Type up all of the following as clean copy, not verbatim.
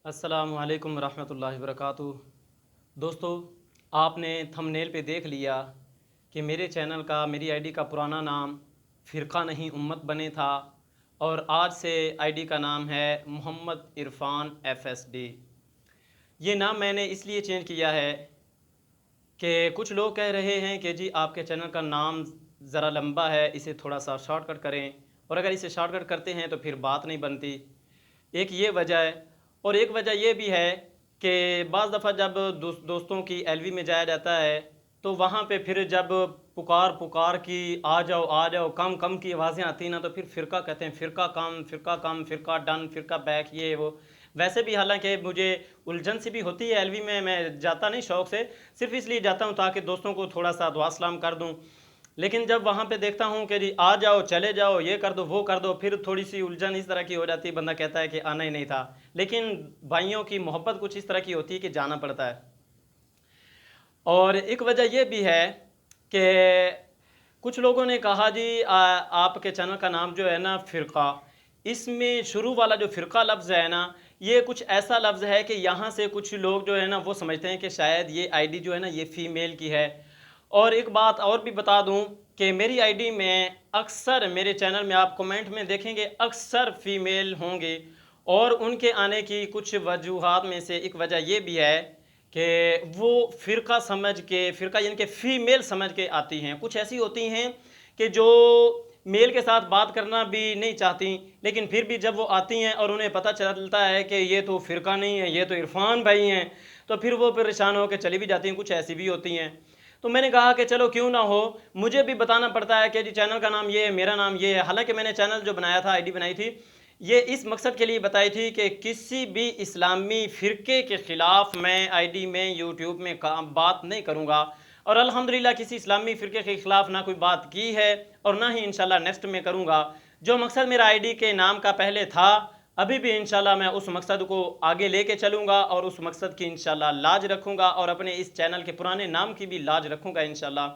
السلام علیکم ورحمۃ اللہ وبرکاتہ۔ دوستو، آپ نے تھمبنیل پہ دیکھ لیا کہ میرے چینل کا میری آئی ڈی کا پرانا نام فرقہ نہیں امت بنے تھا، اور آج سے آئی ڈی کا نام ہے محمد عرفان FSD۔ یہ نام میں نے اس لیے چینج کیا ہے کہ کچھ لوگ کہہ رہے ہیں کہ جی آپ کے چینل کا نام ذرا لمبا ہے، اسے تھوڑا سا شارٹ کٹ کریں، اور اگر اسے شارٹ کٹ کرتے ہیں تو پھر بات نہیں بنتی۔ ایک یہ وجہ ہے، اور ایک وجہ یہ بھی ہے کہ بعض دفعہ جب دوستوں کی LV میں جایا جاتا ہے تو وہاں پہ پھر جب پکار کی آ جاؤ کم کم کی آوازیں آتی ہیں نا، تو پھر فرقہ کہتے ہیں، فرقہ کم، فرقہ ڈن، فرقہ بیک، یہ وہ۔ ویسے بھی حالانکہ مجھے الجھن سی بھی ہوتی ہے LV میں جاتا نہیں شوق سے، صرف اس لیے جاتا ہوں تاکہ دوستوں کو تھوڑا سا دعا سلام کر دوں۔ لیکن جب وہاں پہ دیکھتا ہوں کہ جی آ جاؤ، چلے جاؤ، یہ کر دو وہ کر دو، پھر تھوڑی سی الجھن اس طرح کی ہو جاتی ہے، بندہ کہتا ہے کہ آنا ہی نہیں تھا۔ لیکن بھائیوں کی محبت کچھ اس طرح کی ہوتی ہے کہ جانا پڑتا ہے۔ اور ایک وجہ یہ بھی ہے کہ کچھ لوگوں نے کہا جی آپ کے چینل کا نام جو ہے نا فرقہ، اس میں شروع والا جو فرقہ لفظ ہے نا، یہ کچھ ایسا لفظ ہے کہ یہاں سے کچھ لوگ جو ہے نا وہ سمجھتے ہیں کہ شاید یہ آئی ڈی جو ہے نا یہ فیمیل کی ہے۔ اور ایک بات اور بھی بتا دوں کہ میری آئی ڈی میں اکثر، میرے چینل میں آپ کمنٹ میں دیکھیں گے اکثر فیمیل ہوں گے، اور ان کے آنے کی کچھ وجوہات میں سے ایک وجہ یہ بھی ہے کہ وہ فرقہ سمجھ کے، فرقہ یعنی کہ فیمیل سمجھ کے آتی ہیں۔ کچھ ایسی ہوتی ہیں کہ جو میل کے ساتھ بات کرنا بھی نہیں چاہتی، لیکن پھر بھی جب وہ آتی ہیں اور انہیں پتہ چلتا ہے کہ یہ تو فرقہ نہیں ہے، یہ تو عرفان بھائی ہیں، تو پھر وہ پریشان ہو کے چلی بھی جاتی ہیں۔ کچھ ایسی بھی ہوتی ہیں۔ تو میں نے کہا کہ چلو کیوں نہ ہو، مجھے بھی بتانا پڑتا ہے کہ جی چینل کا نام یہ ہے، میرا نام یہ ہے۔ حالانکہ میں نے چینل جو بنایا تھا، آئی ڈی بنائی تھی، یہ اس مقصد کے لیے بتائی تھی کہ کسی بھی اسلامی فرقے کے خلاف میں آئی ڈی میں یوٹیوب میں بات نہیں کروں گا، اور الحمدللہ کسی اسلامی فرقے کے خلاف نہ کوئی بات کی ہے اور نہ ہی انشاءاللہ نیکسٹ میں کروں گا۔ جو مقصد میرا آئی ڈی کے نام کا پہلے تھا، ابھی بھی انشاءاللہ میں اس مقصد کو آگے لے کے چلوں گا، اور اس مقصد کی انشاءاللہ لاج رکھوں گا، اور اپنے اس چینل کے پرانے نام کی بھی لاج رکھوں گا انشاءاللہ۔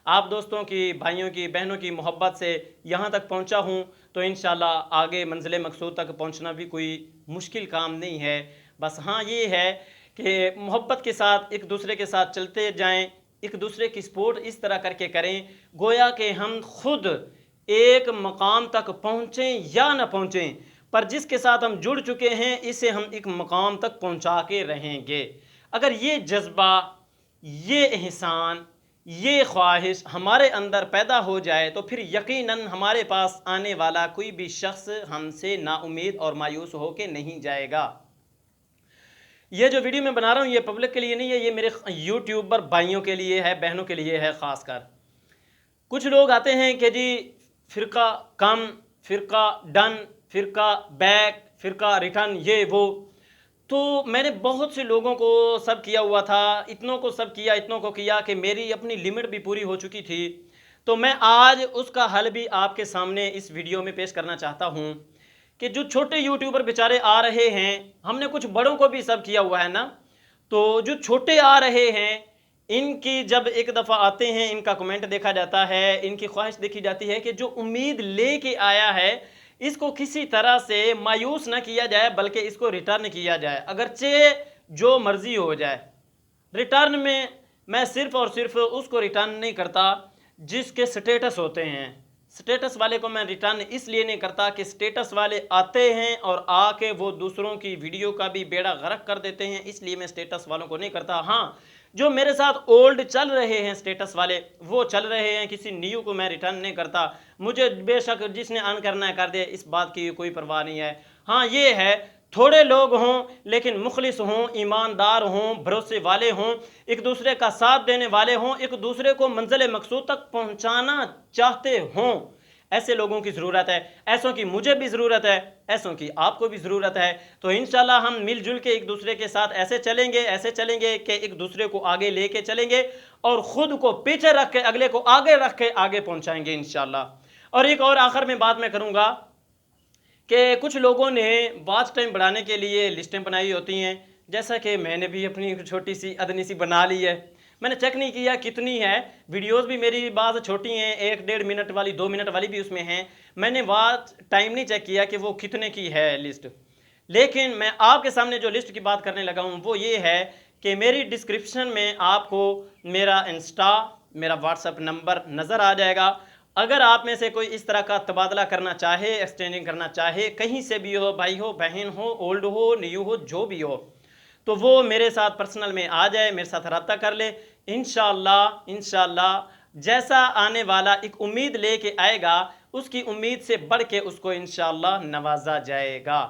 آپ دوستوں کی، بھائیوں کی، بہنوں کی محبت سے یہاں تک پہنچا ہوں تو انشاءاللہ آگے منزل مقصود تک پہنچنا بھی کوئی مشکل کام نہیں ہے۔ بس ہاں یہ ہے کہ محبت کے ساتھ ایک دوسرے کے ساتھ چلتے جائیں، ایک دوسرے کی سپورٹ اس طرح کر کے کریں گویا کہ ہم خود ایک مقام تک پہنچیں یا نہ پہنچیں، پر جس کے ساتھ ہم جڑ چکے ہیں اسے ہم ایک مقام تک پہنچا کے رہیں گے۔ اگر یہ جذبہ، یہ احسان، یہ خواہش ہمارے اندر پیدا ہو جائے تو پھر یقیناً ہمارے پاس آنے والا کوئی بھی شخص ہم سے نا امید اور مایوس ہو کے نہیں جائے گا۔ یہ جو ویڈیو میں بنا رہا ہوں یہ پبلک کے لیے نہیں ہے، یہ میرے یوٹیوبر بھائیوں کے لیے ہے، بہنوں کے لیے ہے خاص کر۔ کچھ لوگ آتے ہیں کہ جی فرقہ کم، فرقہ ڈن، فرقہ بیک، فرقہ ریٹرن، یہ وہ۔ تو میں نے بہت سے لوگوں کو سب کیا ہوا تھا، اتنوں کو سب کیا، اتنوں کو کیا کہ میری اپنی لمٹ بھی پوری ہو چکی تھی۔ تو میں آج اس کا حل بھی آپ کے سامنے اس ویڈیو میں پیش کرنا چاہتا ہوں کہ جو چھوٹے یوٹیوبر بیچارے آ رہے ہیں، ہم نے کچھ بڑوں کو بھی سب کیا ہوا ہے نا، تو جو چھوٹے آ رہے ہیں ان کی جب ایک دفعہ آتے ہیں، ان کا کمنٹ دیکھا جاتا ہے، ان کی خواہش دیکھی جاتی ہے کہ جو امید لے کے آیا ہے اس کو کسی طرح سے مایوس نہ کیا جائے بلکہ اس کو ریٹرن کیا جائے، اگرچہ جو مرضی ہو جائے۔ ریٹرن میں صرف اور صرف اس کو ریٹرن نہیں کرتا جس کے سٹیٹس ہوتے ہیں۔ سٹیٹس والے کو میں ریٹرن اس لیے نہیں کرتا کہ سٹیٹس والے آتے ہیں اور آ کے وہ دوسروں کی ویڈیو کا بھی بیڑا غرق کر دیتے ہیں، اس لیے میں سٹیٹس والوں کو نہیں کرتا۔ ہاں، جو میرے ساتھ اولڈ چل رہے ہیں سٹیٹس والے، وہ چل رہے ہیں، کسی نیو کو میں ریٹرن نہیں کرتا۔ مجھے بے شک جس نے ان کرنا ہے کر دے، اس بات کی کوئی پرواہ نہیں ہے۔ ہاں یہ ہے، تھوڑے لوگ ہوں لیکن مخلص ہوں، ایماندار ہوں، بھروسے والے ہوں، ایک دوسرے کا ساتھ دینے والے ہوں، ایک دوسرے کو منزل مقصود تک پہنچانا چاہتے ہوں، ایسے لوگوں کی ضرورت ہے۔ ایسوں کی مجھے بھی ضرورت ہے، ایسوں کی آپ کو بھی ضرورت ہے۔ تو انشاءاللہ ہم مل جل کے ایک دوسرے کے ساتھ ایسے چلیں گے کہ ایک دوسرے کو آگے لے کے چلیں گے، اور خود کو پیچھے رکھ کے اگلے کو آگے رکھ کے آگے پہنچائیں گے انشاءاللہ۔ اور ایک اور آخر میں بات میں کروں گا کہ کچھ لوگوں نے واچ ٹائم بڑھانے کے لیے لسٹیں بنائی ہوتی ہیں، جیسا کہ میں نے بھی اپنی چھوٹی سی ادنی سی بنا لی ہے۔ میں نے چیک نہیں کیا کتنی ہے، ویڈیوز بھی میری بعض چھوٹی ہیں، 1-1.5 منٹ والی، 2 منٹ والی بھی اس میں ہیں۔ میں نے واچ ٹائم نہیں چیک کیا کہ وہ کتنے کی ہے لسٹ، لیکن میں آپ کے سامنے جو لسٹ کی بات کرنے لگا ہوں وہ یہ ہے کہ میری ڈسکرپشن میں آپ کو میرا انسٹا، میرا واٹس ایپ نمبر نظر آ جائے گا۔ اگر آپ میں سے کوئی اس طرح کا تبادلہ کرنا چاہے، ایکسچینجنگ کرنا چاہے، کہیں سے بھی ہو، بھائی ہو، بہن ہو، اولڈ ہو، نیو ہو، جو بھی ہو، تو وہ میرے ساتھ پرسنل میں آ جائے، میرے ساتھ رابطہ کر لے۔ انشاءاللہ جیسا آنے والا ایک امید لے کے آئے گا، اس کی امید سے بڑھ کے اس کو انشاءاللہ نوازا جائے گا۔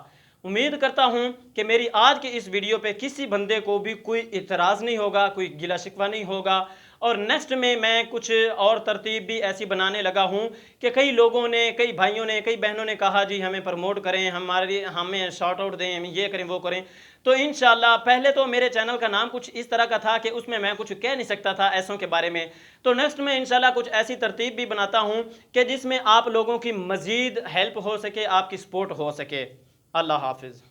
امید کرتا ہوں کہ میری آج کی اس ویڈیو پہ کسی بندے کو بھی کوئی اعتراض نہیں ہوگا، کوئی گلہ شکوہ نہیں ہوگا، اور نیکسٹ میں کچھ اور ترتیب بھی ایسی بنانے لگا ہوں کہ کئی لوگوں نے، کئی بھائیوں نے، کئی بہنوں نے کہا جی ہمیں پروموٹ کریں، ہمیں شارٹ آؤٹ دیں، ہمیں یہ کریں وہ کریں۔ تو انشاءاللہ پہلے تو میرے چینل کا نام کچھ اس طرح کا تھا کہ اس میں کچھ کہہ نہیں سکتا تھا ایسوں کے بارے میں، تو نیکسٹ میں انشاءاللہ کچھ ایسی ترتیب بھی بناتا ہوں کہ جس میں آپ لوگوں کی مزید ہیلپ ہو سکے، آپ کی سپورٹ ہو سکے۔ اللہ حافظ۔